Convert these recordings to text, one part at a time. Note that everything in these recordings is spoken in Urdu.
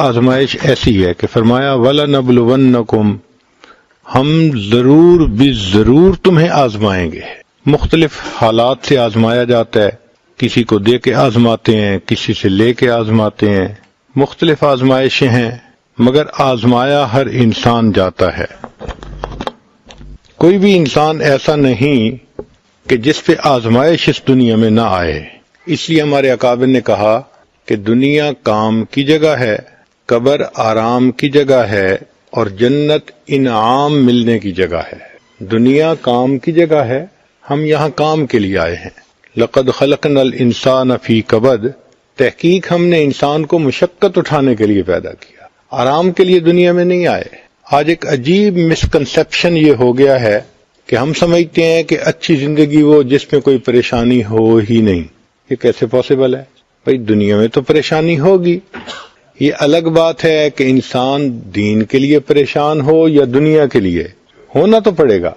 آزمائش ایسی ہے کہ فرمایا وَلَنَبْلُوَنَّكُمْ، ہم ضرور ضرور تمہیں آزمائیں گے۔ مختلف حالات سے آزمایا جاتا ہے، کسی کو دے کے آزماتے ہیں، کسی سے لے کے آزماتے ہیں، مختلف آزمائشیں ہیں، مگر آزمایا ہر انسان جاتا ہے۔ کوئی بھی انسان ایسا نہیں کہ جس پہ آزمائش اس دنیا میں نہ آئے۔ اس لیے ہمارے اکابر نے کہا کہ دنیا کام کی جگہ ہے، قبر آرام کی جگہ ہے، اور جنت انعام ملنے کی جگہ ہے۔ دنیا کام کی جگہ ہے، ہم یہاں کام کے لیے آئے ہیں۔ لَقَدْ خَلَقْنَا الْإِنسَانَ فِي كَبَدٍ، تحقیق ہم نے انسان کو مشقت اٹھانے کے لیے پیدا کیا، آرام کے لیے دنیا میں نہیں آئے۔ آج ایک عجیب مسکنسیپشن یہ ہو گیا ہے کہ ہم سمجھتے ہیں کہ اچھی زندگی وہ جس میں کوئی پریشانی ہو ہی نہیں۔ یہ کیسے پاسبل ہے؟ بھئی دنیا میں تو پریشانی ہوگی، یہ الگ بات ہے کہ انسان دین کے لیے پریشان ہو یا دنیا کے لیے، ہونا تو پڑے گا۔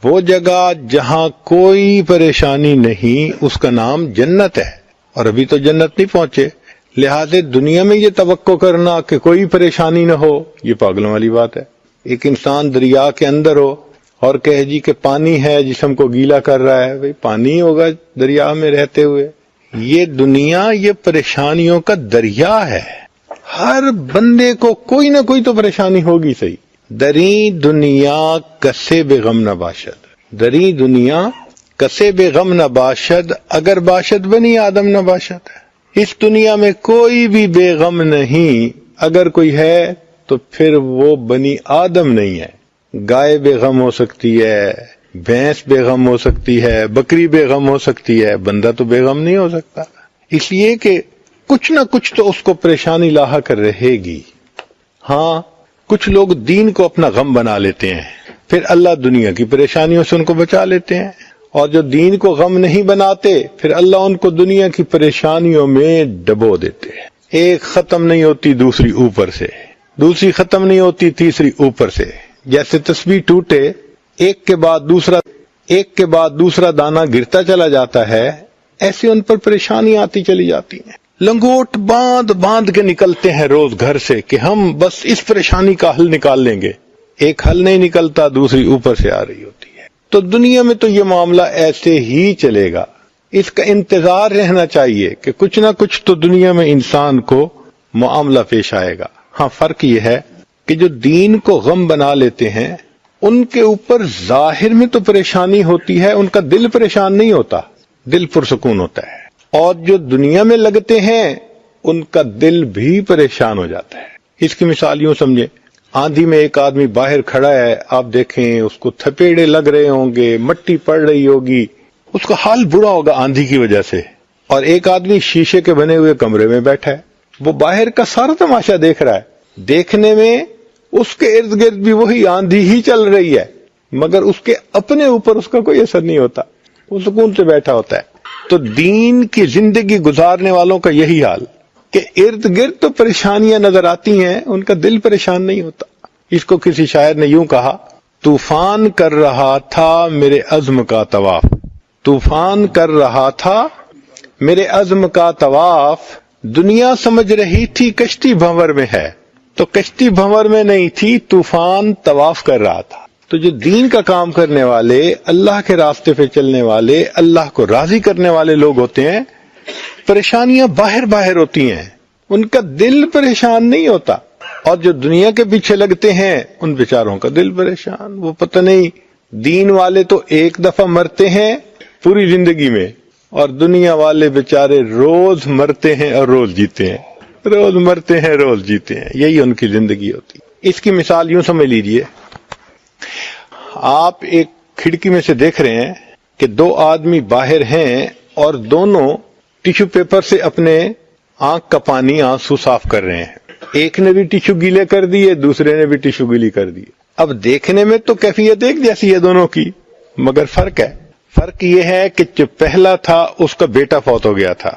وہ جگہ جہاں کوئی پریشانی نہیں اس کا نام جنت ہے، اور ابھی تو جنت نہیں پہنچے، لہذا دنیا میں یہ توقع کرنا کہ کوئی پریشانی نہ ہو یہ پاگلوں والی بات ہے۔ ایک انسان دریا کے اندر ہو اور کہے جی کہ پانی ہے جسم کو گیلا کر رہا ہے، بھئی پانی ہوگا دریا میں رہتے ہوئے؟ یہ دنیا یہ پریشانیوں کا دریا ہے، ہر بندے کو کوئی نہ کوئی تو پریشانی ہوگی صحیح۔ دری دنیا کسے بے غم نہ باشد، دری دنیا کسے بے غم نہ باشد، اگر باشد بنی آدم نہ باشد۔ اس دنیا میں کوئی بھی بے غم نہیں، اگر کوئی ہے تو پھر وہ بنی آدم نہیں ہے۔ گائے بے غم ہو سکتی ہے، بھینس بے غم ہو سکتی ہے، بکری بے غم ہو سکتی ہے، بندہ تو بے غم نہیں ہو سکتا، اس لیے کہ کچھ نہ کچھ تو اس کو پریشانی لاحق رہے گی۔ ہاں کچھ لوگ دین کو اپنا غم بنا لیتے ہیں، پھر اللہ دنیا کی پریشانیوں سے ان کو بچا لیتے ہیں، اور جو دین کو غم نہیں بناتے پھر اللہ ان کو دنیا کی پریشانیوں میں ڈبو دیتے ہیں۔ ایک ختم نہیں ہوتی دوسری اوپر سے، دوسری ختم نہیں ہوتی تیسری اوپر سے، جیسے تسبیح ٹوٹے ایک کے بعد دوسرا دانہ گرتا چلا جاتا ہے، ایسے ان پر پریشانی آتی چلی جاتی ہیں۔ لنگوٹ باندھ کے نکلتے ہیں روز گھر سے کہ ہم بس اس پریشانی کا حل نکال لیں گے، ایک حل نہیں نکلتا دوسری اوپر سے آ رہی ہوتی ہے۔ تو دنیا میں تو یہ معاملہ ایسے ہی چلے گا، اس کا انتظار رہنا چاہیے کہ کچھ نہ کچھ تو دنیا میں انسان کو معاملہ پیش آئے گا۔ ہاں فرق یہ ہے کہ جو دین کو غم بنا لیتے ہیں ان کے اوپر ظاہر میں تو پریشانی ہوتی ہے، ان کا دل پریشان نہیں ہوتا، دل پرسکون ہوتا ہے، اور جو دنیا میں لگتے ہیں ان کا دل بھی پریشان ہو جاتا ہے۔ اس کی مثال یوں سمجھیں، آندھی میں ایک آدمی باہر کھڑا ہے، آپ دیکھیں اس کو تھپیڑے لگ رہے ہوں گے، مٹی پڑ رہی ہوگی، اس کا حال برا ہوگا آندھی کی وجہ سے، اور ایک آدمی شیشے کے بنے ہوئے کمرے میں بیٹھا ہے، وہ باہر کا سارا تماشا دیکھ رہا ہے، دیکھنے میں اس کے ارد گرد بھی وہی آندھی ہی چل رہی ہے، مگر اس کے اپنے اوپر اس کا کوئی اثر نہیں ہوتا، وہ سکون سے بیٹھا ہوتا ہے۔ تو دین کی زندگی گزارنے والوں کا یہی حال کہ ارد گرد تو پریشانیاں نظر آتی ہیں، ان کا دل پریشان نہیں ہوتا۔ اس کو کسی شاعر نے یوں کہا، طوفان کر رہا تھا میرے عزم کا طواف، طوفان کر رہا تھا میرے عزم کا طواف، دنیا سمجھ رہی تھی کشتی بھنور میں ہے، تو کشتی بھنور میں نہیں تھی، طوفان طواف کر رہا تھا۔ تو جو دین کا کام کرنے والے، اللہ کے راستے پہ چلنے والے، اللہ کو راضی کرنے والے لوگ ہوتے ہیں، پریشانیاں باہر ہوتی ہیں، ان کا دل پریشان نہیں ہوتا، اور جو دنیا کے پیچھے لگتے ہیں ان بیچاروں کا دل پریشان، وہ پتہ نہیں، دین والے تو ایک دفعہ مرتے ہیں پوری زندگی میں، اور دنیا والے بیچارے روز مرتے ہیں اور روز جیتے ہیں، روز مرتے ہیں روز جیتے ہیں، یہی ان کی زندگی ہوتی ہے۔ اس کی مثال یوں سمجھ لیجئے، آپ ایک کھڑکی میں سے دیکھ رہے ہیں کہ دو آدمی باہر ہیں اور دونوں ٹیشو پیپر سے اپنے آنکھ کا پانی آنسو صاف کر رہے ہیں، ایک نے بھی ٹیشو گیلے کر دیے، دوسرے نے بھی ٹیشو گیلی کر دی۔ اب دیکھنے میں تو کیفیت ایک جیسی ہے دونوں کی، مگر فرق ہے، فرق یہ ہے کہ جو پہلا تھا اس کا بیٹا فوت ہو گیا تھا،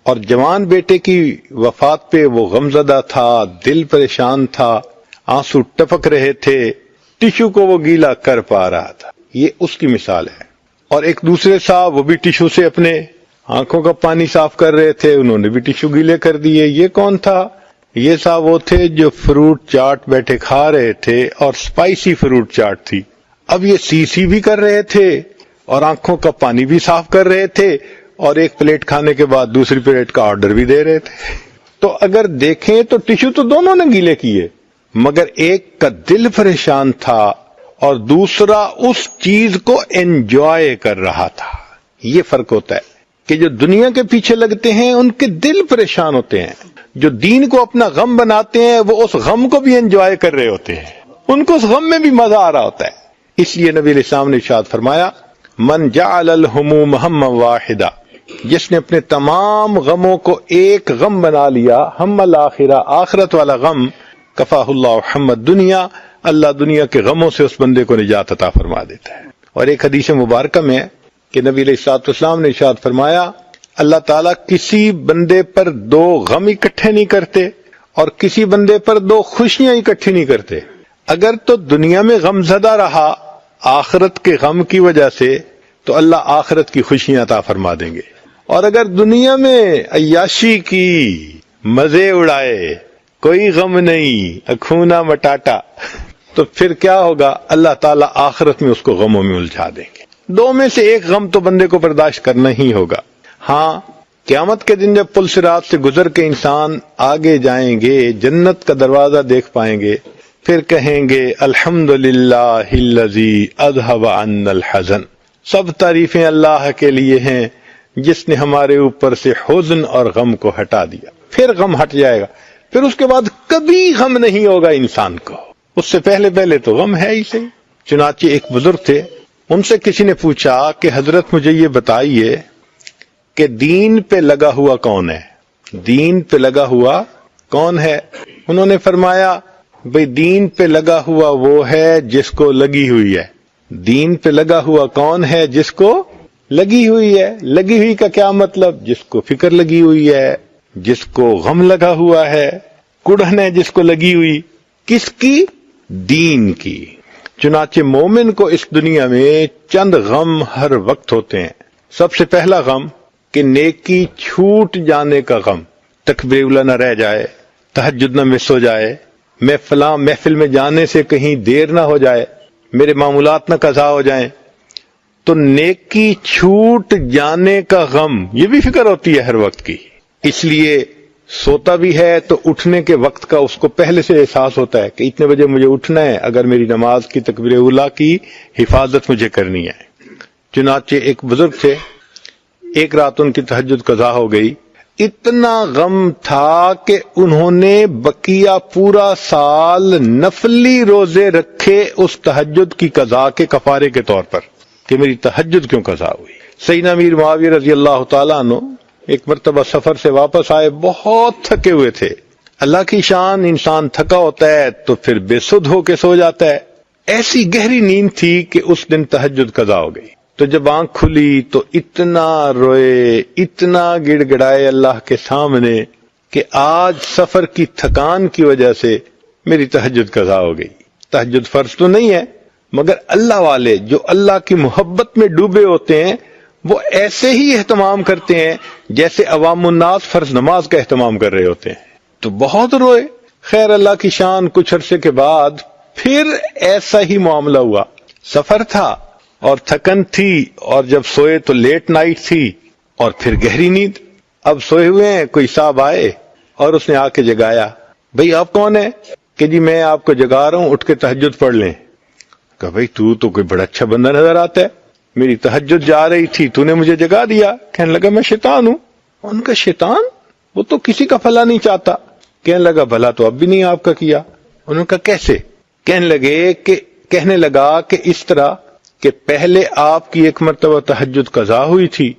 اور جوان بیٹے کی وفات پہ وہ غمزدہ تھا، دل پریشان تھا، آنسو ٹپک رہے تھے، ٹیشو کو وہ گیلا کر پا رہا تھا، یہ اس کی مثال ہے۔ اور ایک دوسرے صاحب وہ بھی ٹیشو سے اپنے آنکھوں کا پانی صاف کر رہے تھے، انہوں نے بھی ٹیشو گیلے کر دیے۔ یہ کون تھا؟ یہ صاحب وہ تھے جو فروٹ چاٹ بیٹھے کھا رہے تھے اور سپائسی فروٹ چاٹ تھی. اب یہ سی بھی کر رہے تھے اور آنکھوں کا پانی بھی صاف کر رہے تھے اور ایک پلیٹ کھانے کے بعد دوسری پلیٹ کا آرڈر بھی دے رہے تھے. تو اگر دیکھیں تو ٹشو تو دونوں نے گیلے کیے، مگر ایک کا دل پریشان تھا اور دوسرا اس چیز کو انجوائے کر رہا تھا. یہ فرق ہوتا ہے کہ جو دنیا کے پیچھے لگتے ہیں ان کے دل پریشان ہوتے ہیں، جو دین کو اپنا غم بناتے ہیں وہ اس غم کو بھی انجوائے کر رہے ہوتے ہیں، ان کو اس غم میں بھی مزہ آ رہا ہوتا ہے. اس لیے نبی علیہ السلام نے ارشاد فرمایا من جعل الہموم ہما واحدا، جس نے اپنے تمام غموں کو ایک غم بنا لیا، ہم الآخرہ، آخرت والا غم، کفاہ اللہ ہم الدنیا، اللہ دنیا کے غموں سے اس بندے کو نجات عطا فرما دیتا ہے. اور ایک حدیث مبارکہ میں کہ نبی علیہ الصلوۃ والسلام نے ارشاد فرمایا اللہ تعالیٰ کسی بندے پر دو غم اکٹھے نہیں کرتے اور کسی بندے پر دو خوشیاں اکٹھی نہیں کرتے. اگر تو دنیا میں غم زدہ رہا آخرت کے غم کی وجہ سے تو اللہ آخرت کی خوشیاں عطا فرما دیں گے، اور اگر دنیا میں عیاشی کی، مزے اڑائے، کوئی غم نہیں، اکھونا مٹاٹا، تو پھر کیا ہوگا؟ اللہ تعالیٰ آخرت میں اس کو غموں میں الجھا دیں گے. دو میں سے ایک غم تو بندے کو برداشت کرنا ہی ہوگا. ہاں قیامت کے دن جب پل صراط سے گزر کے انسان آگے جائیں گے، جنت کا دروازہ دیکھ پائیں گے، پھر کہیں گے الحمدللہ الذی اذھب عنا الحزن، سب تعریفیں اللہ کے لیے ہیں جس نے ہمارے اوپر سے حزن اور غم کو ہٹا دیا. پھر غم ہٹ جائے گا، پھر اس کے بعد کبھی غم نہیں ہوگا انسان کو. اس سے پہلے تو غم ہے ہی صحیح. چنانچہ ایک بزرگ تھے، ان سے کسی نے پوچھا کہ حضرت مجھے یہ بتائیے کہ دین پہ لگا ہوا کون ہے؟ دین پہ لگا ہوا کون ہے؟ انہوں نے فرمایا بھئی دین پہ لگا ہوا وہ ہے جس کو لگی ہوئی ہے. دین پہ لگا ہوا کون ہے؟ جس کو لگی ہوئی ہے. لگی ہوئی کا کیا مطلب؟ جس کو فکر لگی ہوئی ہے، جس کو غم لگا ہوا ہے، کڑھن ہے جس کو لگی ہوئی. کس کی؟ دین کی. چنانچہ مومن کو اس دنیا میں چند غم ہر وقت ہوتے ہیں. سب سے پہلا غم کہ نیکی چھوٹ جانے کا غم، تکبیر اولیٰ نہ رہ جائے، تہجد نہ مس ہو جائے، میں فلاں محفل میں جانے سے کہیں دیر نہ ہو جائے، میرے معمولات نہ قضا ہو جائیں. تو نیکی چھوٹ جانے کا غم، یہ بھی فکر ہوتی ہے ہر وقت کی. اس لیے سوتا بھی ہے تو اٹھنے کے وقت کا اس کو پہلے سے احساس ہوتا ہے کہ اتنے بجے مجھے اٹھنا ہے اگر میری نماز کی تکبیر اولیٰ کی حفاظت مجھے کرنی ہے. چنانچہ ایک بزرگ تھے، ایک رات ان کی تہجد قضا ہو گئی. اتنا غم تھا کہ انہوں نے بقیہ پورا سال نفلی روزے رکھے اس تہجد کی قضا کے کفارے کے طور پر کہ میری تہجد کیوں قضا ہوئی. سیدنا امیر معاویہ رضی اللہ تعالیٰ عنہ ایک مرتبہ سفر سے واپس آئے، بہت تھکے ہوئے تھے. اللہ کی شان، انسان تھکا ہوتا ہے تو پھر بے سدھ ہو کے سو جاتا ہے. ایسی گہری نیند تھی کہ اس دن تہجد قضا ہو گئی. تو جب آنکھ کھلی تو اتنا روئے، اتنا گڑ گڑائے اللہ کے سامنے کہ آج سفر کی تھکان کی وجہ سے میری تہجد قضا ہو گئی. تہجد فرض تو نہیں ہے، مگر اللہ والے جو اللہ کی محبت میں ڈوبے ہوتے ہیں وہ ایسے ہی اہتمام کرتے ہیں جیسے عوام الناس فرض نماز کا اہتمام کر رہے ہوتے ہیں. تو بہت روئے. خیر اللہ کی شان، کچھ عرصے کے بعد پھر ایسا ہی معاملہ ہوا. سفر تھا اور تھکن تھی، اور جب سوئے تو لیٹ نائٹ تھی اور پھر گہری نیند. اب سوئے ہوئے ہیں، کوئی صاحب آئے اور اس نے آ کے جگایا. بھئی آپ کون ہیں؟ کہ جی میں آپ کو جگا رہا ہوں، اٹھ کے تہجد پڑھ لیں. کہا بھئی تو کوئی بڑا اچھا بندہ نظر آتا ہے، میری تہجد جا رہی تھی تو نے مجھے جگا دیا. کہنے لگا میں شیطان ہوں. ان کا شیطان؟ وہ تو کسی کا بھلا نہیں چاہتا. کہنے لگا بھلا تو اب بھی نہیں آپ کا کیا. انہوں نے کہا کیسے؟ کہنے لگا کہ اس طرح کہ پہلے آپ کی ایک مرتبہ تہجد قضا ہوئی تھی،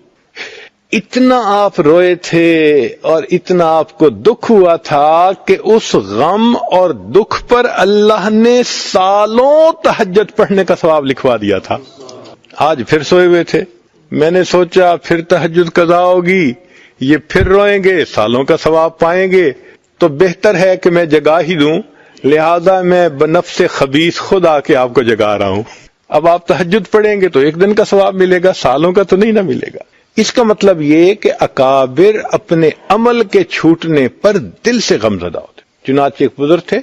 اتنا آپ روئے تھے اور اتنا آپ کو دکھ ہوا تھا کہ اس غم اور دکھ پر اللہ نے سالوں تہجد پڑھنے کا ثواب لکھوا دیا تھا. آج پھر سوئے ہوئے تھے. میں نے سوچا پھر تہجد قضا ہوگی، یہ پھر روئیں گے، سالوں کا ثواب پائیں گے، تو بہتر ہے کہ میں جگا ہی دوں. لہذا میں بنفس خبیث خود آ کے آپ کو جگا رہا ہوں. اب آپ تہجد پڑھیں گے تو ایک دن کا ثواب ملے گا، سالوں کا تو نہیں نہ ملے گا. اس کا مطلب یہ کہ اکابر اپنے عمل کے چھوٹنے پر دل سے غم زدہ ہوتے. چنانچہ ایک بزرگ تھے،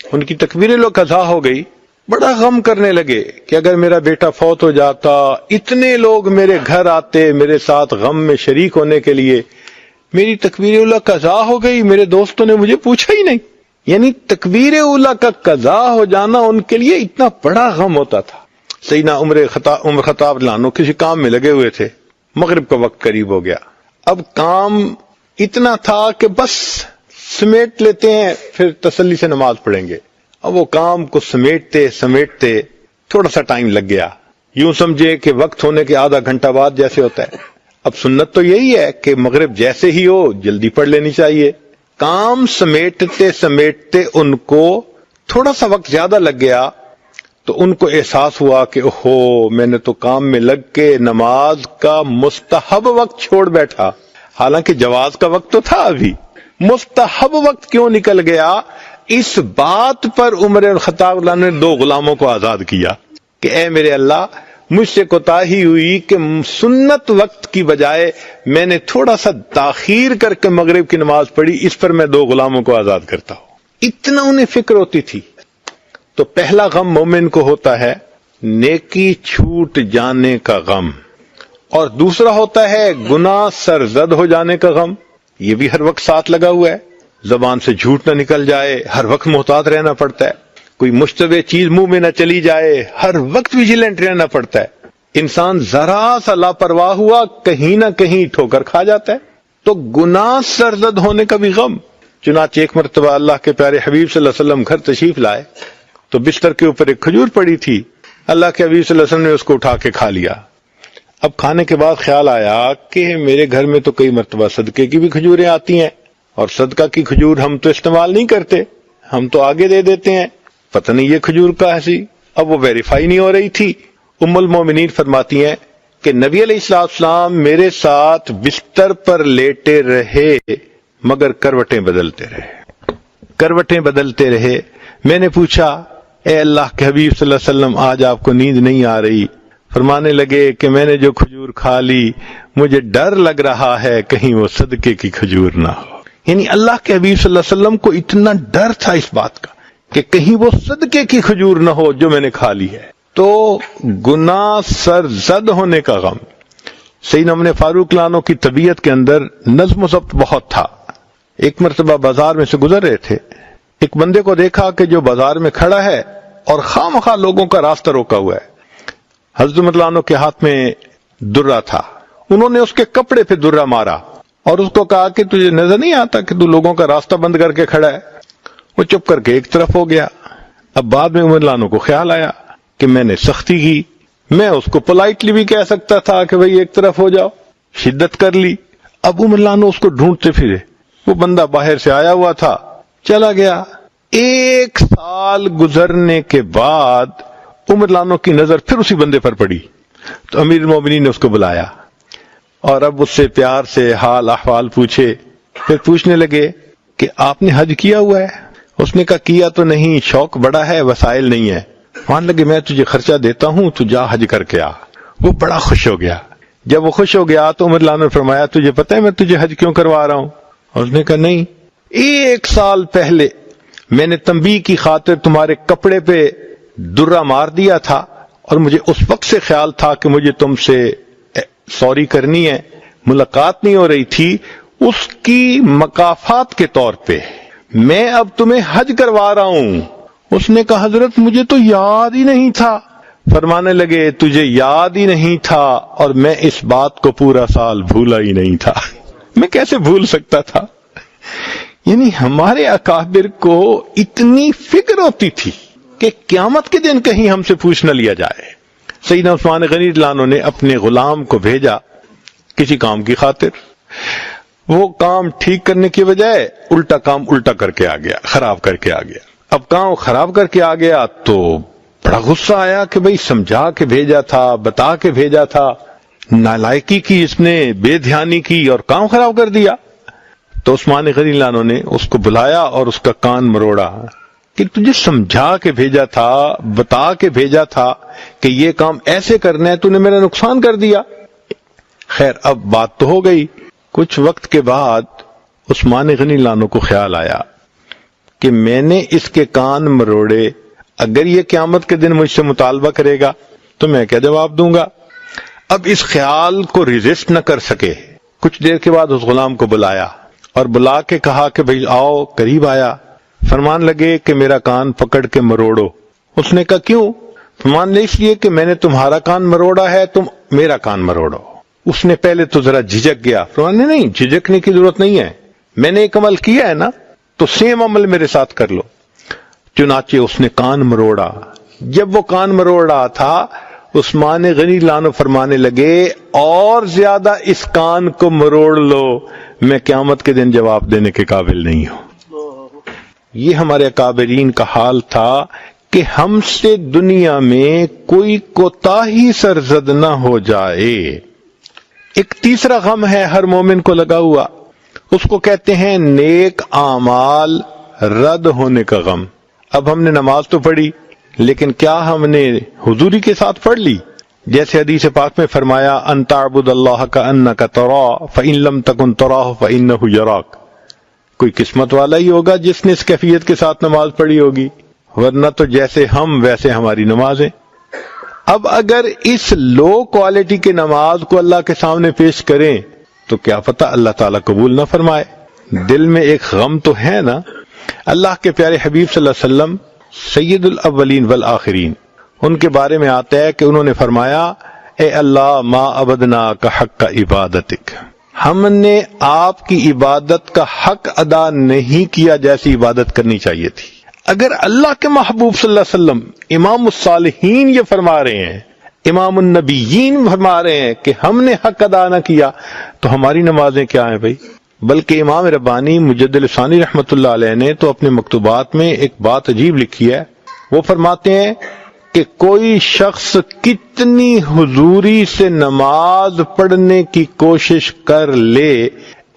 ان کی تکبیر قضا ہو گئی، بڑا غم کرنے لگے کہ اگر میرا بیٹا فوت ہو جاتا، اتنے لوگ میرے گھر آتے میرے ساتھ غم میں شریک ہونے کے لیے، میری تکبیر اولیٰ قضا ہو گئی، میرے دوستوں نے مجھے پوچھا ہی نہیں۔ یعنی تکبیر اولیٰ کا قضا ہو جانا ان کے لیے اتنا بڑا غم ہوتا تھا۔ سیدنا عمر خطاب لانو کسی کام میں لگے ہوئے تھے، مغرب کا وقت قریب ہو گیا، اب کام اتنا تھا کہ بس سمیٹ لیتے ہیں پھر تسلی سے نماز پڑھیں گے۔ اب وہ کام کو سمیٹتے تھوڑا سا ٹائم لگ گیا، یوں سمجھے کہ وقت ہونے کے آدھا گھنٹہ بعد جیسے ہوتا ہے۔ اب سنت تو یہی ہے کہ مغرب جیسے ہی ہو جلدی پڑھ لینی چاہیے۔ کام سمیٹتے ان کو تھوڑا سا وقت زیادہ لگ گیا، تو ان کو احساس ہوا کہ اوہو میں نے تو کام میں لگ کے نماز کا مستحب وقت چھوڑ بیٹھا، حالانکہ جواز کا وقت تو تھا، ابھی مستحب وقت کیوں نکل گیا؟ اس بات پر عمر الخطاب نے 2 غلاموں کو آزاد کیا کہ اے میرے اللہ، مجھ سے کوتاہی ہوئی کہ سنت وقت کی بجائے میں نے تھوڑا سا تاخیر کر کے مغرب کی نماز پڑھی، اس پر میں 2 غلاموں کو آزاد کرتا ہوں۔ اتنا انہیں فکر ہوتی تھی۔ تو پہلا غم مومن کو ہوتا ہے نیکی چھوٹ جانے کا غم، اور دوسرا ہوتا ہے گناہ سرزد ہو جانے کا غم۔ یہ بھی ہر وقت ساتھ لگا ہوا ہے، زبان سے جھوٹ نہ نکل جائے، ہر وقت محتاط رہنا پڑتا ہے، کوئی مشتبہ چیز منہ میں نہ چلی جائے، ہر وقت ویجیلنٹ رہنا پڑتا ہے۔ انسان ذرا سا لاپرواہ ہوا کہیں نہ کہیں ٹھوکر کھا جاتا ہے۔ تو گناہ سرزد ہونے کا بھی غم۔ چنانچہ ایک مرتبہ اللہ کے پیارے حبیب صلی اللہ علیہ وسلم گھر تشریف لائے تو بستر کے اوپر ایک کھجور پڑی تھی، اللہ کے حبیب صلی اللہ علیہ وسلم نے اس کو اٹھا کے کھا لیا۔ اب کھانے کے بعد خیال آیا کہ میرے گھر میں تو کئی مرتبہ صدقے کی بھی کھجوریں آتی ہیں، اور صدقہ کی کھجور ہم تو استعمال نہیں کرتے، ہم تو آگے دے دیتے ہیں، پتہ نہیں یہ کھجور کا ایسی۔ اب وہ ویریفائی نہیں ہو رہی تھی۔ ام المومنین فرماتی ہیں کہ نبی علیہ السلام میرے ساتھ بستر پر لیٹے رہے مگر کروٹیں بدلتے رہے۔ میں نے پوچھا اے اللہ کے حبیب صلی اللہ علیہ وسلم، آج آپ کو نیند نہیں آ رہی؟ فرمانے لگے کہ میں نے جو کھجور کھا لی مجھے ڈر لگ رہا ہے کہیں وہ صدقے کی کھجور نہ ہو۔ یعنی اللہ کے حبیب صلی اللہ علیہ وسلم کو اتنا ڈر تھا اس بات کا کہ کہیں وہ صدقے کی کھجور نہ ہو جو میں نے کھا لی ہے۔ تو گناہ سرزد ہونے کا غم۔ سیدنا عمر فاروق لانو کی طبیعت کے اندر نظم و ضبط بہت تھا۔ ایک مرتبہ بازار میں سے گزر رہے تھے، ایک بندے کو دیکھا کہ جو بازار میں کھڑا ہے اور خواہ مخواہ لوگوں کا راستہ روکا ہوا ہے۔ حضرت عمر لانو کے ہاتھ میں درہ تھا، انہوں نے اس کے کپڑے پہ درہ مارا اور اس کو کہا کہ تجھے نظر نہیں آتا کہ تو لوگوں کا راستہ بند کر کے کھڑا ہے؟ وہ چپ کر کے ایک طرف ہو گیا۔ اب بعد میں عمر لانو کو خیال آیا کہ میں نے سختی کی، میں اس کو پولائٹلی بھی کہہ سکتا تھا کہ بھئی ایک طرف ہو جاؤ، شدت کر لی۔ اب عمر لانو اس کو ڈھونڈتے پھرے، وہ بندہ باہر سے آیا ہوا تھا، چلا گیا۔ 1 سال گزرنے کے بعد عمر لانو کی نظر پھر اسی بندے پر پڑی، تو امیر المومنین نے اس کو بلایا اور اب اس سے پیار سے حال احوال پوچھے۔ پھر پوچھنے لگے کہ آپ نے حج کیا ہوا ہے؟ اس نے کہا کیا تو نہیں، شوق بڑا ہے، وسائل نہیں ہے۔ مان لگے میں تجھے خرچہ دیتا ہوں، تو جا حج کر کے آ۔ وہ بڑا خوش ہو گیا۔ جب وہ خوش ہو گیا تو عمر لانو نے فرمایا تجھے پتہ ہے میں تجھے حج کیوں کروا رہا ہوں؟ اور اس نے کہا نہیں، 1 سال پہلے میں نے تنبیہ کی خاطر تمہارے کپڑے پہ درہ مار دیا تھا، اور مجھے اس وقت سے خیال تھا کہ مجھے تم سے سوری کرنی ہے، ملاقات نہیں ہو رہی تھی، اس کی مکافات کے طور پہ میں اب تمہیں حج کروا رہا ہوں۔ اس نے کہا حضرت مجھے تو یاد ہی نہیں تھا۔ فرمانے لگے تجھے یاد ہی نہیں تھا اور میں اس بات کو پورا سال بھولا ہی نہیں تھا۔ میں کیسے بھول سکتا تھا؟ یعنی ہمارے اکابر کو اتنی فکر ہوتی تھی کہ قیامت کے دن کہیں ہم سے پوچھ نہ لیا جائے۔ سیدنا عثمان غنی لانو نے اپنے غلام کو بھیجا کسی کام کی خاطر، وہ کام ٹھیک کرنے کی بجائے الٹا کام الٹا کر کے آ گیا، خراب کر کے آ گیا۔ اب کام خراب کر کے آ گیا تو بڑا غصہ آیا کہ بھئی سمجھا کے بھیجا تھا، بتا کے بھیجا تھا، نالائکی کی اس نے، بے دھیانی کی اور کام خراب کر دیا۔ تو عثمان غنی لانو نے اس کو بلایا اور اس کا کان مروڑا کہ تجھے سمجھا کے بھیجا تھا، بتا کے بھیجا تھا کہ یہ کام ایسے کرنا ہے، تو نے میرا نقصان کر دیا۔ خیر اب بات تو ہو گئی۔ کچھ وقت کے بعد عثمان غنی لانو کو خیال آیا کہ میں نے اس کے کان مروڑے، اگر یہ قیامت کے دن مجھ سے مطالبہ کرے گا تو میں کیا جواب دوں گا؟ اب اس خیال کو ریزسٹ نہ کر سکے، کچھ دیر کے بعد اس غلام کو بلایا اور بلا کے کہا کہ بھئی آؤ، قریب آیا، فرمان لگے کہ میرا کان پکڑ کے مروڑو۔ اس نے کہا کیوں؟ فرمان لے اس لیے کہ میں نے تمہارا کان مروڑا ہے، تم میرا کان مروڑو۔ اس نے پہلے تو ذرا جھجک گیا، فرمان نہیں، جھجکنے کی ضرورت نہیں ہے، میں نے ایک عمل کیا ہے نا، تو سیم عمل میرے ساتھ کر لو۔ چنانچہ اس نے کان مروڑا۔ جب وہ کان مروڑ رہا تھا، عثمان غنی لانو فرمانے لگے اور زیادہ اس کان کو مروڑ لو، میں قیامت کے دن جواب دینے کے قابل نہیں ہوں۔ یہ ہمارے اکابرین کا حال تھا کہ ہم سے دنیا میں کوئی کوتاہی سرزد نہ ہو جائے۔ ایک تیسرا غم ہے ہر مومن کو لگا ہوا، اس کو کہتے ہیں نیک اعمال رد ہونے کا غم۔ اب ہم نے نماز تو پڑھی، لیکن کیا ہم نے حضوری کے ساتھ پڑھ لی؟ جیسے حدیث پاک میں فرمایا ان تعبد اللہ کأنک تراہ فإن لم تکن تراہ فإنہ یراک۔ کوئی قسمت والا ہی ہوگا جس نے اس کیفیت کے ساتھ نماز پڑھی ہوگی، ورنہ تو جیسے ہم ویسے ہماری نمازیں۔ اب اگر اس لو کوالٹی کے نماز کو اللہ کے سامنے پیش کریں تو کیا پتہ اللہ تعالیٰ قبول نہ فرمائے۔ دل میں ایک غم تو ہے نا۔ اللہ کے پیارے حبیب صلی اللہ علیہ وسلم سید الاولین والآخرین، ان کے بارے میں آتا ہے کہ انہوں نے فرمایا اے اللہ ما عبدنا کا حق کا عبادتک، ہم نے آپ کی عبادت کا حق ادا نہیں کیا جیسی عبادت کرنی چاہیے تھی۔ اگر اللہ کے محبوب صلی اللہ علیہ وسلم امام الصالحین یہ فرما رہے ہیں، امام النبیین فرما رہے ہیں کہ ہم نے حق ادا نہ کیا، تو ہماری نمازیں کیا ہیں بھائی؟ بلکہ امام ربانی مجدد ثانی رحمۃ اللہ علیہ نے تو اپنے مکتوبات میں ایک بات عجیب لکھی ہے۔ وہ فرماتے ہیں کہ کوئی شخص کتنی حضوری سے نماز پڑھنے کی کوشش کر لے،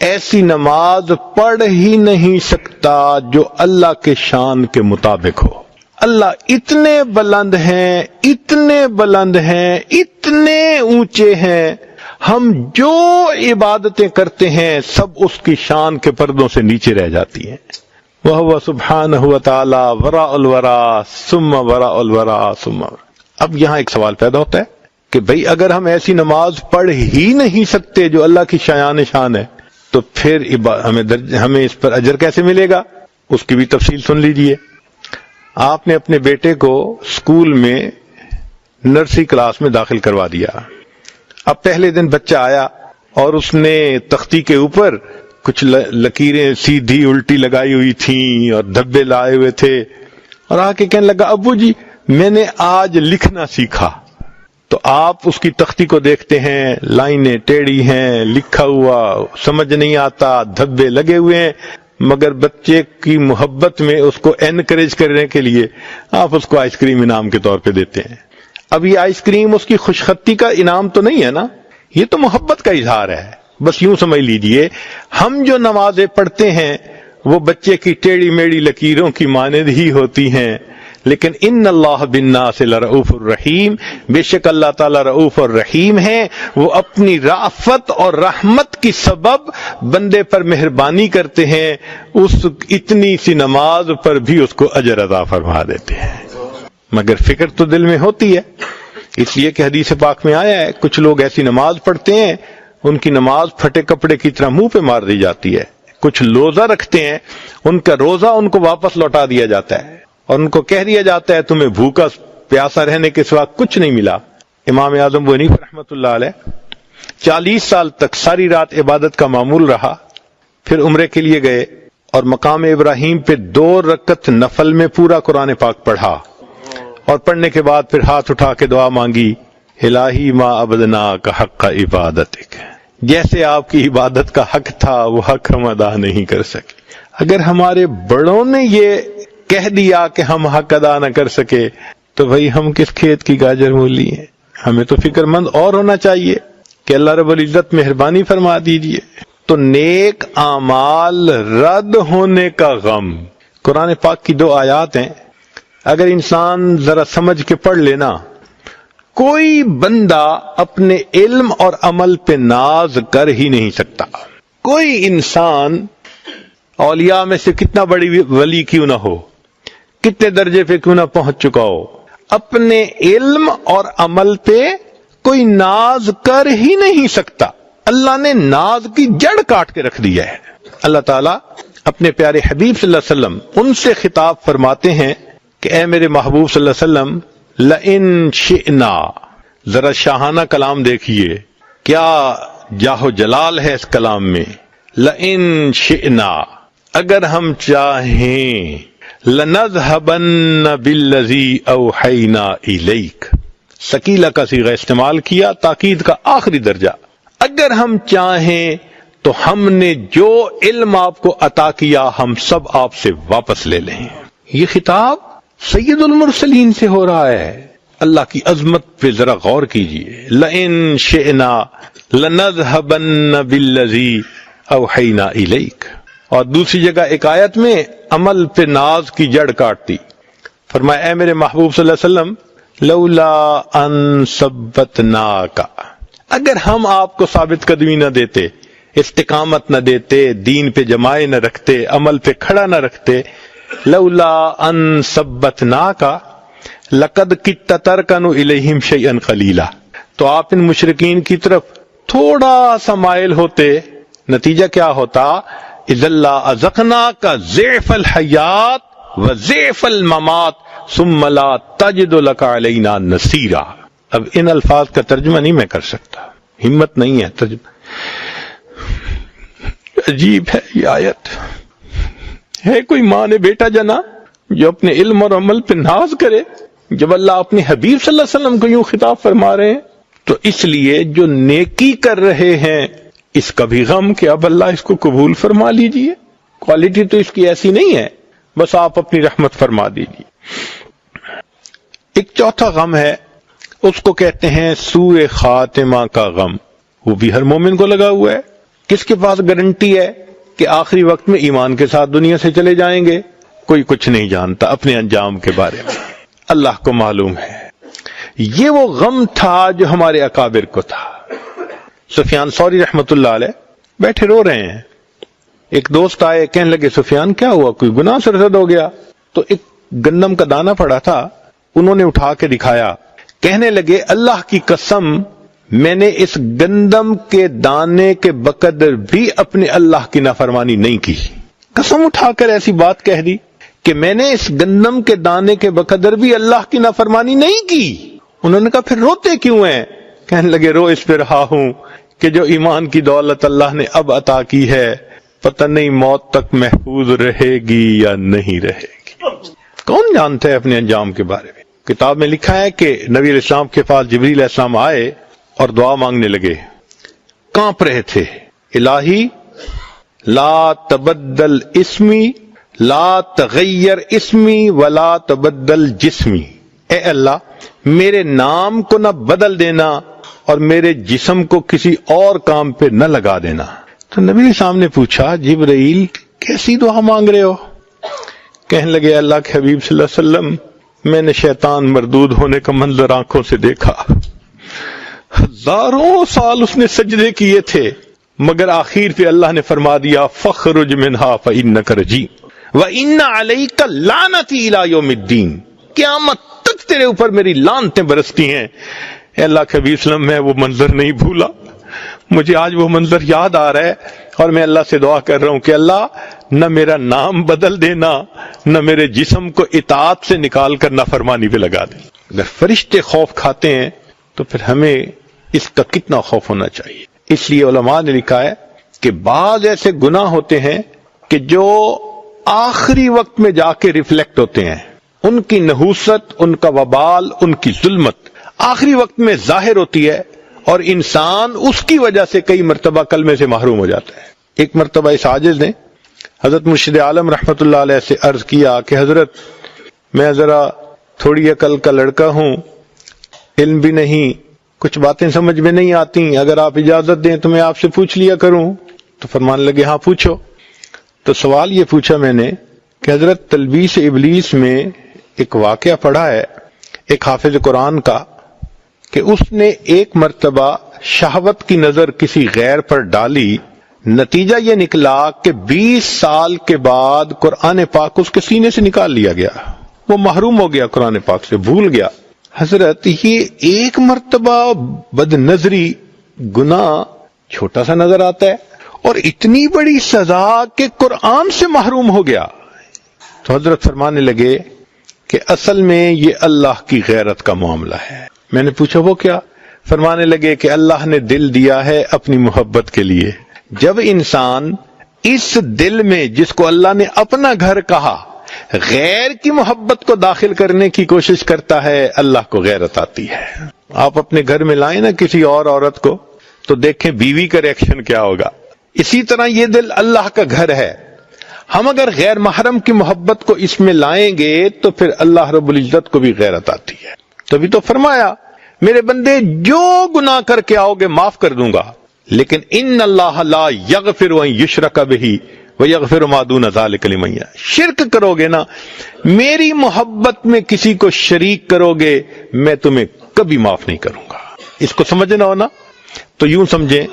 ایسی نماز پڑھ ہی نہیں سکتا جو اللہ کے شان کے مطابق ہو۔ اللہ اتنے بلند ہیں، اتنے بلند ہیں، اتنے اونچے ہیں، ہم جو عبادتیں کرتے ہیں سب اس کی شان کے پردوں سے نیچے رہ جاتی ہیں۔ وَهُوَ سُبْحَانَهُ وَتَعَالَى وَرَاءُ الْوَرَى ثُمَّ وَرَاءُ الْوَرَى ثُمَّ۔ اب یہاں ایک سوال پیدا ہوتا ہے کہ بھئی اگر ہم ایسی نماز پڑھ ہی نہیں سکتے جو اللہ کی شایان شان ہے، تو پھر ہمیں اس پر اجر کیسے ملے گا؟ اس کی بھی تفصیل سن لیجئے۔ آپ نے اپنے بیٹے کو اسکول میں نرسری کلاس میں داخل کروا دیا۔ اب پہلے دن بچہ آیا اور اس نے تختی کے اوپر کچھ لکیریں سیدھی الٹی لگائی ہوئی تھیں اور دھبے لائے ہوئے تھے، اور آ کے کہنے لگا ابو جی میں نے آج لکھنا سیکھا۔ تو آپ اس کی تختی کو دیکھتے ہیں، لائنیں ٹیڑھی ہیں، لکھا ہوا سمجھ نہیں آتا، دھبے لگے ہوئے ہیں، مگر بچے کی محبت میں اس کو انکریج کرنے کے لیے آپ اس کو آئس کریم انعام کے طور پہ دیتے ہیں۔ اب یہ آئس کریم اس کی خوشخطی کا انعام تو نہیں ہے نا، یہ تو محبت کا اظہار ہے۔ بس یوں سمجھ لیجئے ہم جو نمازیں پڑھتے ہیں وہ بچے کی ٹیڑھی میڑھی لکیروں کی مانند ہی ہوتی ہیں، لیکن ان اللہ بالناس لرؤوف الرحیم، بے شک اللہ تعالیٰ رؤوف اور رحیم ہیں، وہ اپنی رافت اور رحمت کی سبب بندے پر مہربانی کرتے ہیں، اس اتنی سی نماز پر بھی اس کو اجر عطا فرما دیتے ہیں۔ مگر فکر تو دل میں ہوتی ہے، اس لیے کہ حدیث پاک میں آیا ہے کچھ لوگ ایسی نماز پڑھتے ہیں ان کی نماز پھٹے کپڑے کی طرح منہ پہ مار دی جاتی ہے، کچھ روزہ رکھتے ہیں ان کا روزہ ان کو واپس لوٹا دیا جاتا ہے اور ان کو کہہ دیا جاتا ہے تمہیں بھوکا پیاسا رہنے کے سوا کچھ نہیں ملا۔ امام اعظم ابو حنیفہ رحمۃ اللہ علیہ 40 سال تک ساری رات عبادت کا معمول رہا، پھر عمرے کے لیے گئے اور مقام ابراہیم پہ 2 رکعت نفل میں پورا قرآن پاک پڑھا، اور پڑھنے کے بعد پھر ہاتھ اٹھا کے دعا مانگی الہی ما عبدنا کا حق کا عبادتک، جیسے آپ کی عبادت کا حق تھا وہ حق ہم ادا نہیں کر سکے۔ اگر ہمارے بڑوں نے یہ کہہ دیا کہ ہم حق ادا نہ کر سکے تو بھئی ہم کس کھیت کی گاجر مولی ہیں؟ ہمیں تو فکر مند اور ہونا چاہیے کہ اللہ رب العزت مہربانی فرما دیجئے۔ تو نیک اعمال رد ہونے کا غم، قرآن پاک کی 2 آیات ہیں، اگر انسان ذرا سمجھ کے پڑھ لینا، کوئی بندہ اپنے علم اور عمل پہ ناز کر ہی نہیں سکتا۔ کوئی انسان اولیاء میں سے کتنا بڑی ولی کیوں نہ ہو، کتنے درجے پہ کیوں نہ پہنچ چکا ہو، اپنے علم اور عمل پہ کوئی ناز کر ہی نہیں سکتا. اللہ نے ناز کی جڑ کاٹ کے رکھ دیا ہے. اللہ تعالیٰ اپنے پیارے حبیب صلی اللہ علیہ وسلم ان سے خطاب فرماتے ہیں کہ اے میرے محبوب صلی اللہ علیہ وسلم، لئن شئنا، ذرا شاہانہ کلام دیکھیے، کیا جاہ و جلال ہے اس کلام میں. لئن شئنا، اگر ہم چاہیں، لنذهبن بالذی اوحینا الیک، ثقیلہ کا صیغہ استعمال کیا، تاکید کا آخری درجہ. اگر ہم چاہیں تو ہم نے جو علم آپ کو عطا کیا ہم سب آپ سے واپس لے لیں. یہ خطاب سید المرسلین سے ہو رہا ہے. اللہ کی عظمت پہ ذرا غور کیجئے. لئن شئنا لنذهبن بالذی اوحینا الیک. اور دوسری جگہ ایک آیت میں عمل پہ ناز کی جڑ کاٹتی، فرمایا اے میرے محبوب صلی اللہ علیہ وسلم، لولا ان ثبتناک، اگر ہم آپ کو ثابت قدمی نہ دیتے، استقامت نہ دیتے، دین پہ جمائے نہ رکھتے، عمل پہ کھڑا نہ رکھتے، لولا ان ثبتناک لقد کدت ترکن الیہم شیئا قلیلا، تو آپ ان مشرکین کی طرف تھوڑا سا مائل ہوتے. نتیجہ کیا ہوتا؟ اذا لأذقناک ضعف الحیات وضعف الممات ثم لا تجد لک علینا نصیرا. اب ان الفاظ کا ترجمہ نہیں میں کر سکتا، ہمت نہیں ہے ترجمہ. عجیب ہے یہ آیت. ہے کوئی ماں نے بیٹا جنا جو اپنے علم اور عمل پہ ناز کرے جب اللہ اپنے حبیب صلی اللہ علیہ وسلم کو یوں خطاب فرما رہے ہیں؟ تو اس لیے جو نیکی کر رہے ہیں اس کا بھی غم کہ اب اللہ اس کو قبول فرما لیجئے. کوالٹی تو اس کی ایسی نہیں ہے، بس آپ اپنی رحمت فرما دیجئے. ایک چوتھا غم ہے، اس کو کہتے ہیں سوء خاتمہ کا غم. وہ بھی ہر مومن کو لگا ہوا ہے. کس کے پاس گارنٹی ہے کہ آخری وقت میں ایمان کے ساتھ دنیا سے چلے جائیں گے؟ کوئی کچھ نہیں جانتا اپنے انجام کے بارے میں، اللہ کو معلوم ہے. یہ وہ غم تھا جو ہمارے اکابر کو تھا. سفیان ثوری رحمت اللہ علیہ بیٹھے رو رہے ہیں. ایک دوست آئے، کہنے لگے سفیان کیا ہوا، کوئی گناہ سرزد ہو گیا؟ تو ایک گندم کا دانہ پڑا تھا، انہوں نے اٹھا کے دکھایا. کہنے لگے اللہ کی قسم، میں نے اس گندم کے دانے کے بقدر بھی اپنے اللہ کی نافرمانی نہیں کی. قسم اٹھا کر ایسی بات کہہ دی کہ میں نے اس گندم کے دانے کے بقدر بھی اللہ کی نافرمانی نہیں کی. انہوں نے کہا پھر روتے کیوں ہیں؟ کہنے لگے رو اس پہ رہا ہوں کہ جو ایمان کی دولت اللہ نے اب عطا کی ہے پتہ نہیں موت تک محفوظ رہے گی یا نہیں رہے گی. کون جانتا ہے اپنے انجام کے بارے میں؟ کتاب میں لکھا ہے کہ نبی علیہ السلام کے پاس جبریل علیہ السلام آئے اور دعا مانگنے لگے. کانپ رہے تھے. الہی لا تبدل اسمی، لا تغیر اسمی ولا تبدل جسمی. اے اللہ میرے نام کو نہ بدل دینا اور میرے جسم کو کسی اور کام پہ نہ لگا دینا. تو نبی علیہ السلام نے پوچھا جبرائیل کیسی دعا مانگ رہے ہو؟ کہنے لگے اللہ کے حبیب صلی اللہ علیہ وسلم، میں نے شیطان مردود ہونے کا منظر آنکھوں سے دیکھا. ہزاروں سال اس نے سجدے کیے تھے مگر آخر پہ اللہ نے فرما دیا فخرج منہا فإنک رجیم وإن علیک لعنتی الی یوم الدین. قیامت تک تیرے اوپر میری لعنتیں برستی ہیں. اے اللہ کے حبیب صلی اللہ علیہ وسلم، میں وہ منظر نہیں بھولا، مجھے آج وہ منظر یاد آ رہا ہے اور میں اللہ سے دعا کر رہا ہوں کہ اللہ نہ میرا نام بدل دینا، نہ میرے جسم کو اطاعت سے نکال کر نافرمانی پہ لگا دے. اگر فرشتے خوف کھاتے ہیں تو پھر ہمیں اس کا کتنا خوف ہونا چاہیے. اس لیے علماء نے لکھا ہے کہ بعض ایسے گناہ ہوتے ہیں کہ جو آخری وقت میں جا کے ریفلیکٹ ہوتے ہیں، ان کی نحوست، ان کا وبال، ان کی ظلمت آخری وقت میں ظاہر ہوتی ہے اور انسان اس کی وجہ سے کئی مرتبہ کلمے سے محروم ہو جاتا ہے. ایک مرتبہ اس عاجز نے حضرت مرشد عالم رحمت اللہ علیہ سے عرض کیا کہ حضرت میں ذرا تھوڑی عقل کا لڑکا ہوں، علم بھی نہیں، کچھ باتیں سمجھ میں نہیں آتی، اگر آپ اجازت دیں تو میں آپ سے پوچھ لیا کروں. تو فرمانے لگے ہاں پوچھو. تو سوال یہ پوچھا میں نے کہ حضرت تلبیس ابلیس میں ایک واقعہ پڑھا ہے ایک حافظ قرآن کا کہ اس نے ایک مرتبہ شہوت کی نظر کسی غیر پر ڈالی نتیجہ یہ نکلا کہ 20 سال کے بعد قرآن پاک اس کے سینے سے نکال لیا گیا، وہ محروم ہو گیا قرآن پاک سے، بھول گیا۔ حضرت یہ ایک مرتبہ بد نظری گناہ چھوٹا سا نظر آتا ہے اور اتنی بڑی سزا کہ قرآن سے محروم ہو گیا۔ تو حضرت فرمانے لگے کہ اصل میں یہ اللہ کی غیرت کا معاملہ ہے۔ میں نے پوچھا وہ کیا؟ فرمانے لگے کہ اللہ نے دل دیا ہے اپنی محبت کے لیے، جب انسان اس دل میں جس کو اللہ نے اپنا گھر کہا غیر کی محبت کو داخل کرنے کی کوشش کرتا ہے، اللہ کو غیرت آتی ہے۔ آپ اپنے گھر میں لائیں نا کسی اور عورت کو تو دیکھیں بیوی کا ریئیکشن کیا ہوگا۔ اسی طرح یہ دل اللہ کا گھر ہے، ہم اگر غیر محرم کی محبت کو اس میں لائیں گے تو پھر اللہ رب العزت کو بھی غیرت آتی ہے۔ تبھی تو فرمایا میرے بندے جو گناہ کر کے آؤ گے معاف کر دوں گا، لیکن ان اللہ لا یغفر ان یشرک بہ ویغفر ما دون ذلک لمن یشاء۔ شرک کرو گے نا، میری محبت میں کسی کو شریک کرو گے، میں تمہیں کبھی معاف نہیں کروں گا۔ اس کو سمجھنا ہو نا تو یوں سمجھیں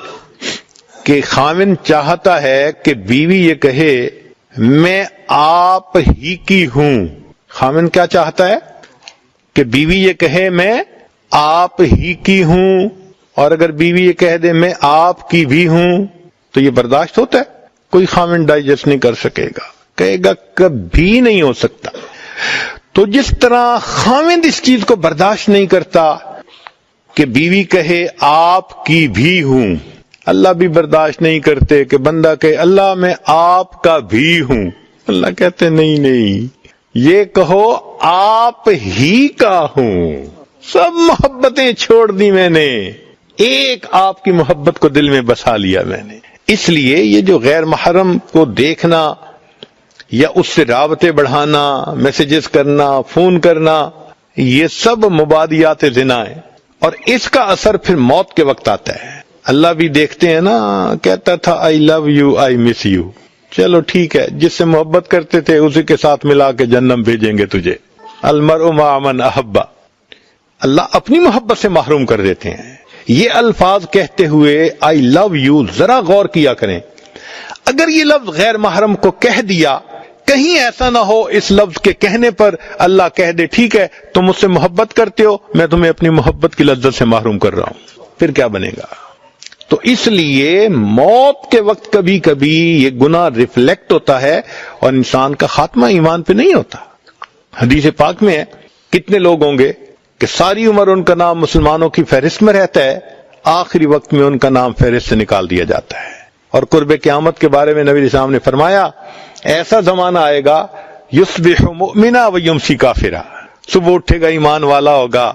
کہ خاوند چاہتا ہے کہ بیوی یہ کہے میں آپ ہی کی ہوں۔ خاوند کیا چاہتا ہے کہ بیوی یہ کہے میں آپ ہی کی ہوں، اور اگر بیوی یہ کہہ دے میں آپ کی بھی ہوں تو یہ برداشت ہوتا ہے؟ کوئی خاوند ڈائجسٹ نہیں کر سکے گا، کہے گا کبھی نہیں ہو سکتا۔ تو جس طرح خاوند اس چیز کو برداشت نہیں کرتا کہ بیوی کہے آپ کی بھی ہوں، اللہ بھی برداشت نہیں کرتے کہ بندہ کہے اللہ میں آپ کا بھی ہوں۔ اللہ کہتے نہیں، یہ کہو آپ ہی کا ہوں۔ سب محبتیں چھوڑ دی میں نے، ایک آپ کی محبت کو دل میں بسا لیا میں نے۔ اس لیے یہ جو غیر محرم کو دیکھنا یا اس سے رابطے بڑھانا، میسیجز کرنا، فون کرنا، یہ سب مبادیات زنا ہے، اور اس کا اثر پھر موت کے وقت آتا ہے۔ اللہ بھی دیکھتے ہیں نا، کہتا تھا آئی love you I miss you, چلو ٹھیک ہے، جس سے محبت کرتے تھے اسی کے ساتھ ملا کے جہنم بھیجیں گے تجھے، المرء مع من احب۔ اللہ اپنی محبت سے محروم کر دیتے ہیں۔ یہ الفاظ کہتے ہوئے آئی لو یو ذرا غور کیا کریں، اگر یہ لفظ غیر محرم کو کہہ دیا، کہیں ایسا نہ ہو اس لفظ کے کہنے پر اللہ کہہ دے ٹھیک ہے تم مجھ سے محبت کرتے ہو، میں تمہیں اپنی محبت کی لذت سے محروم کر رہا ہوں، پھر کیا بنے گا؟ تو اس لیے موت کے وقت کبھی کبھی یہ گناہ ریفلیکٹ ہوتا ہے اور انسان کا خاتمہ ایمان پہ نہیں ہوتا۔ حدیث پاک میں ہے کتنے لوگ ہوں گے کہ ساری عمر ان کا نام مسلمانوں کی فہرست میں رہتا ہے، آخری وقت میں ان کا نام فہرست سے نکال دیا جاتا ہے۔ اور قرب قیامت کے بارے میں نبی علیہ السلام نے فرمایا ایسا زمانہ آئے گا یصبح مؤمنا و یمسی کافرا، صبح اٹھے گا ایمان والا ہوگا،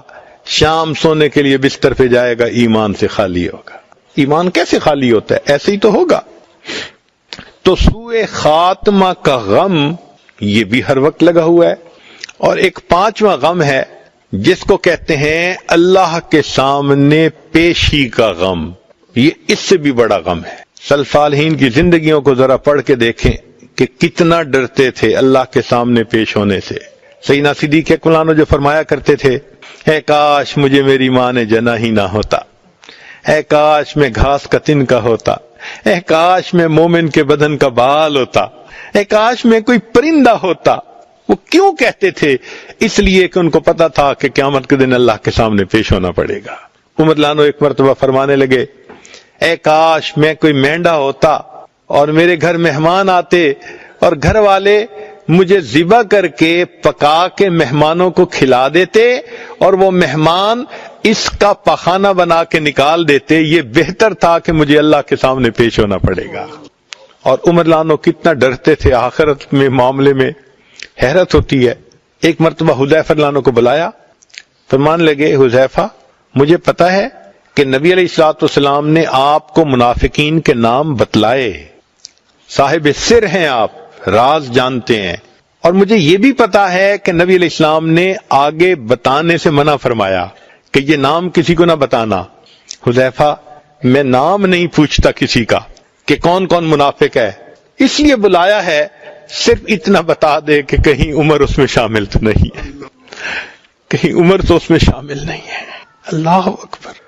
شام سونے کے لیے بستر پہ جائے گا ایمان سے خالی ہوگا۔ ایمان کیسے خالی ہوتا ہے؟ ایسے ہی تو ہوگا۔ تو سوء خاتمہ کا غم یہ بھی ہر وقت لگا ہوا ہے، اور ایک پانچواں غم ہے جس کو کہتے ہیں اللہ کے سامنے پیشی کا غم، یہ اس سے بھی بڑا غم ہے۔ سلف صالحین کی زندگیوں کو ذرا پڑھ کے دیکھیں کہ کتنا ڈرتے تھے اللہ کے سامنے پیش ہونے سے۔ سیدنا صدیق اکبر جو فرمایا کرتے تھے اے کاش مجھے میری ماں نے جنا ہی نہ ہوتا، اے کاش میں گھاس کا تن کا ہوتا، اے کاش میں مومن کے بدن کا بال ہوتا، اے کاش میں کوئی پرندہ ہوتا۔ وہ کیوں کہتے تھے؟ اس لیے کہ ان کو پتا تھا کہ قیامت کے دن اللہ کے سامنے پیش ہونا پڑے گا۔ عمر لانو ایک مرتبہ فرمانے لگے اے کاش میں کوئی مینڈا ہوتا اور میرے گھر مہمان آتے اور گھر والے مجھے ذبح کر کے پکا کے مہمانوں کو کھلا دیتے اور وہ مہمان اس کا پخانہ بنا کے نکال دیتے، یہ بہتر تھا کہ مجھے اللہ کے سامنے پیش ہونا پڑے گا۔ اور عمر لانو کتنا ڈرتے تھے آخرت میں معاملے میں، حیرت ہوتی ہے۔ ایک مرتبہ حذیفہ لانو کو بلایا، فرمان لگے حذیفہ مجھے پتا ہے کہ نبی علیہ الصلوۃ والسلام نے آپ کو منافقین کے نام بتلائے، صاحب سر ہیں آپ، راز جانتے ہیں، اور مجھے یہ بھی پتا ہے کہ نبی علیہ السلام نے آگے بتانے سے منع فرمایا کہ یہ نام کسی کو نہ بتانا۔ حذیفہ میں نام نہیں پوچھتا کسی کا کہ کون کون منافق ہے، اس لیے بلایا ہے صرف اتنا بتا دے کہ کہیں عمر اس میں شامل تو نہیں ہے، کہیں عمر تو اس میں شامل نہیں ہے۔ اللہ اکبر۔